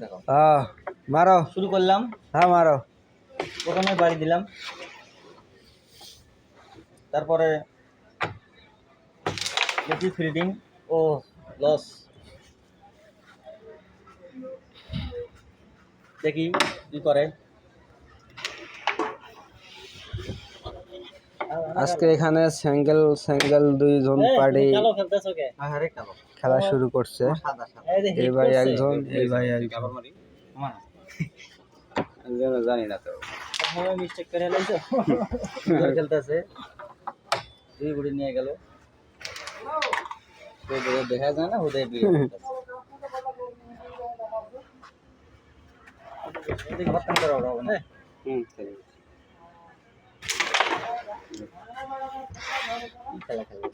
দেখো মারো শুরু করলাম। হ্যাঁ মারো প্রথমে বাড়ি দিলাম, তারপরে দেখি ফিল্ডিং ও লস, দেখি কি করে। আজকে এখানে সিঙ্গেল দুইজন পার্টি খেলা শুরু করছে। এই ভাই একজন, এই ভাই একজন, জানি না তো মিস্টেক করে লাইছো খেলতেছে, দুই গুড়ি নিয়ে গেল, দেখা যায় না ওদের খেলা খেলবে